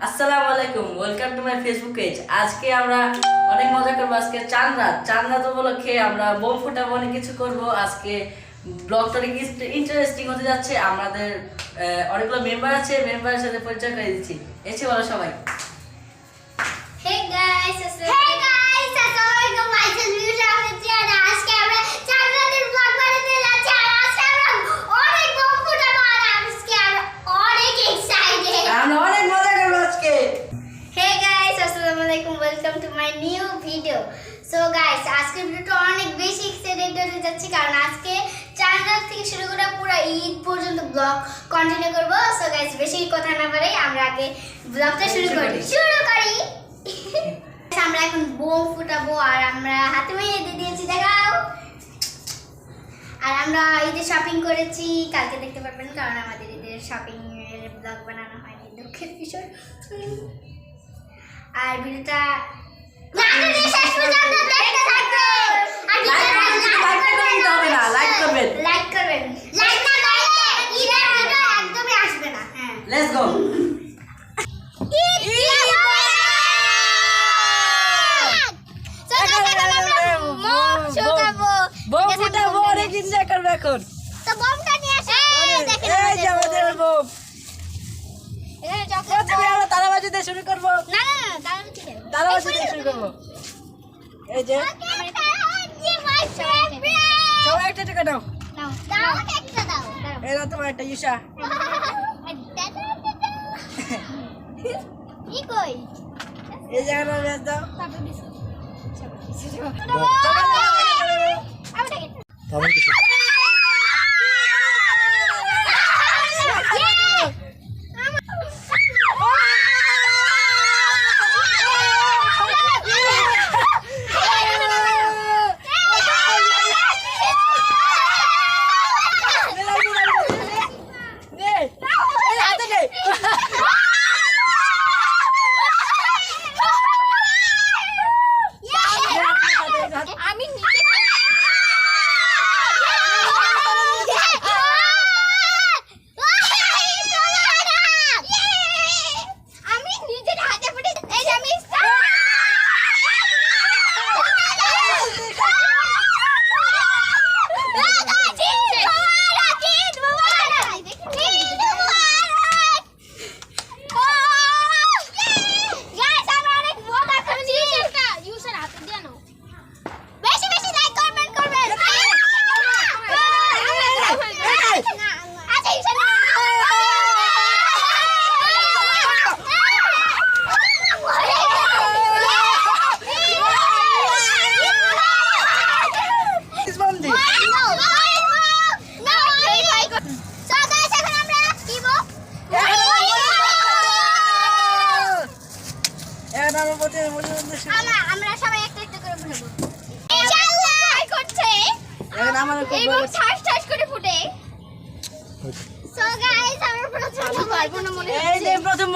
আসসালামু আলাইকুম, welcome to my Facebook page. আজকে আমরা অনেক মজা করবো। আজকে চাঁদ রাত উপলক্ষে আমরা বোম ফুটাবো, অনেক কিছু করবো। আজকে ব্লগটা অনেক ইন্টারেস্টিং হতে যাচ্ছে। আমাদের অনেকগুলো মেম্বার আছে, মেম্বারের সাথে পরিচয় করে দিচ্ছি। এসে বলো সবাই। Hey guys, আসসালামু আলাইকুম। আজকে আমরা চাঁদ রাতের ব্লগ বানাতে যাচ্ছি। আর আজকে আমরা অনেক বোম ফুটাবো আর আজকে আমরা অনেক এক্সাইটেড। আমরা অনেক মজা করবো আজকে। Hey guys, আসসালামু আলাইকুম। Welcome to my new video. So guys, আজকে ভিডিওটা অনেক বেশি এক্সাইটেড হতে যাচ্ছি কারণ আজকে চাঁদ রাত থেকে শুরু করে পুরো ঈদ পর্যন্ত ব্লগ কন্টিনিউ করব। So guys, বেশি কথা না বাড়াই আমরা আগে ব্লগটা শুরু করি। আমরা এখন বোম ফুটাবো আর আমরা হাতে মেহেদি দিয়েছি, দেখাও। আর আমরা ঈদের শপিং করেছি, কালকে দেখতে পারবেন কারণ আমাদের ঈদের শপিং এর ব্লগ বানানো হয়নি, দুঃখের বিষয়। আর ভিডিওটা লাইক করবেন। একদমই আসবে না। হ্যাঁ, লেটস গো। বোম ফুটাবো, অনেক এনজয় করবে এখন। তো বোমটা নিয়ে আসো। দেখেন এই যে আমাদের বোম। এখানে চকলেট। প্রথমে আমরা তারাবাজি দিয়ে শুরু করবো। না না না, দাঁড়ান, ঠিক আছে। তারাবাজি দিয়ে শুরু করবো। এই যে সবাই একটা টাকা দাও। নাও, দাও একটা দাও। এই না তোমার একটা ইশা। কি কই? এই জায়গাটা বেশ দাও। তারপর বিস্কুট। তেমন কিছু আমি নিজের হাতে ফুটে এই যে আমি আমরা সবাই একটা একটা করে ফুটাবো। ট্রাই করছে এবং ঠাস ঠাস করে ফুটে। সো গাইস, আমরা প্রথমে পারবো না মনে হচ্ছে। এই যে প্রথম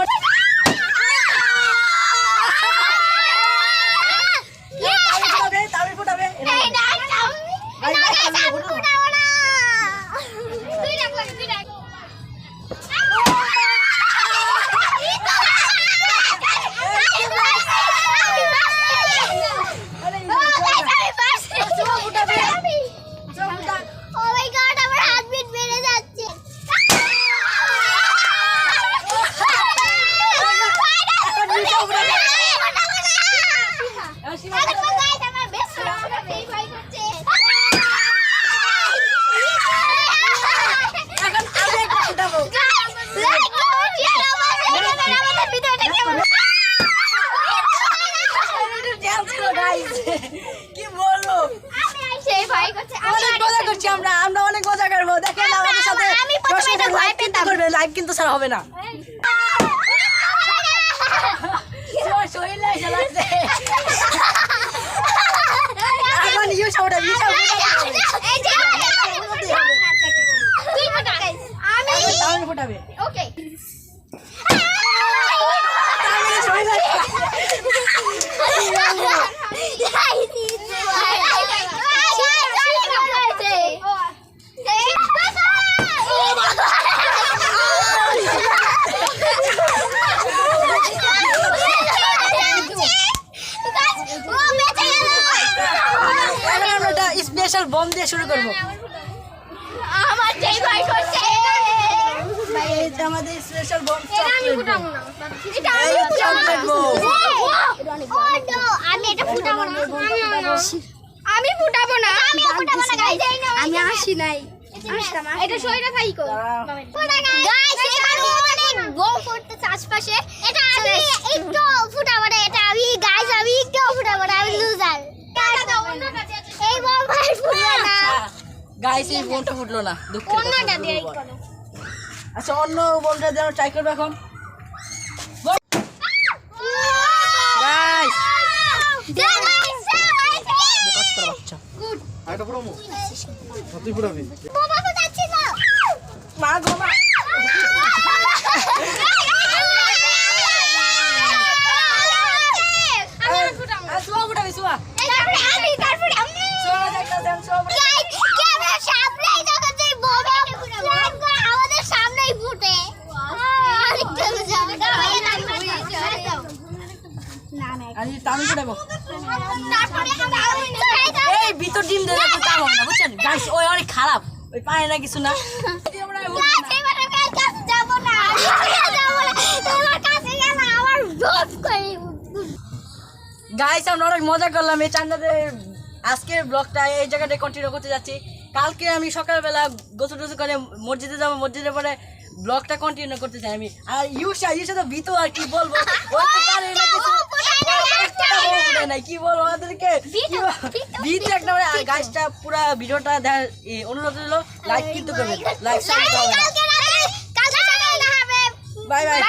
তাবি ফুটাবে। এই না না গাইস, আমি ফুটাবো না। তুই রাখ, তুই রাখ। কি বলবো, আমরা অনেক মজা করবো। দেখেন আমাদের সাথে লাইভ কিন্তু ছাড়া হবে না। শরীরে এসে লাগছে। এখন ইউসা ওটা আমি ফুটাবে। ওকে, দিয়ে শুরু করব। আমার যেই ভাই করছে ভাই এটা আমাদের স্পেশাল বম এটা আমি চকলেট। ফুটাবো না এটা আমি ফুটাবো না আমি এটা ফুটাবো না আমি ফুটাবো না আমি ফুটাবো না গাইস আমি আসি নাই এটা সইরা থাইকো গাইস এখানে অনেক বম ফুটতেছে আশপাশে এটা আমি একটু ফুটাবো না এটা আমি গাইস আমি একটু ফুটাবো না আমি লুজার এই বম ভাই ফুটবে না গাইস এই বোমটা ফুটলো না, দুঃখের কথা। অন্যটা দিয়ে করো আচ্ছা অন্য বোমটা দিয়ে আমরা ট্রাই করব এখন। গাইস বাচ্চা আরেকটা পুরো তুই পুরাবি বোমা ফুটাচ্ছি না মা গো মা। সুয়া ফুটাবি সুয়া। সুয়া একটা দেন সুয়া। আমাদের সামনেই ফুটে আমি টানি ফুটাবো। তারপরে এই ভিতর ডিম দিয়ে তো তাও হবে না, বুঝছেন গাইস? ওই অনেক খারাপ, ওই পায় না কিছু না। গাইস আমরা অনেক মজা করলাম এই চান্দাতে। আজকের ব্লগটা এই জায়গাটা কন্টিনিউ করতে যাচ্ছি। কালকে আমি সকালবেলা গোসল টোসল করে মসজিদে যাবো, মসজিদে পরে ব্লগটা কন্টিনিউ করতে চাই আমি। আর ইউসা তো ভিতর আর কি বলবো, ওই তো পারে না কিছু, একটা বউ ফুটে নাই, কি বলবো ওদেরকে। ভিতরে একটা গাছটা পুরা ভিডিওটা দেখার অনুরোধ হলো, লাইক কিন্তু করবেন, লাইক সাবস্ক্রাইব করবেন। কালকে রাতে কালকে সকালে হবে বাই বাই।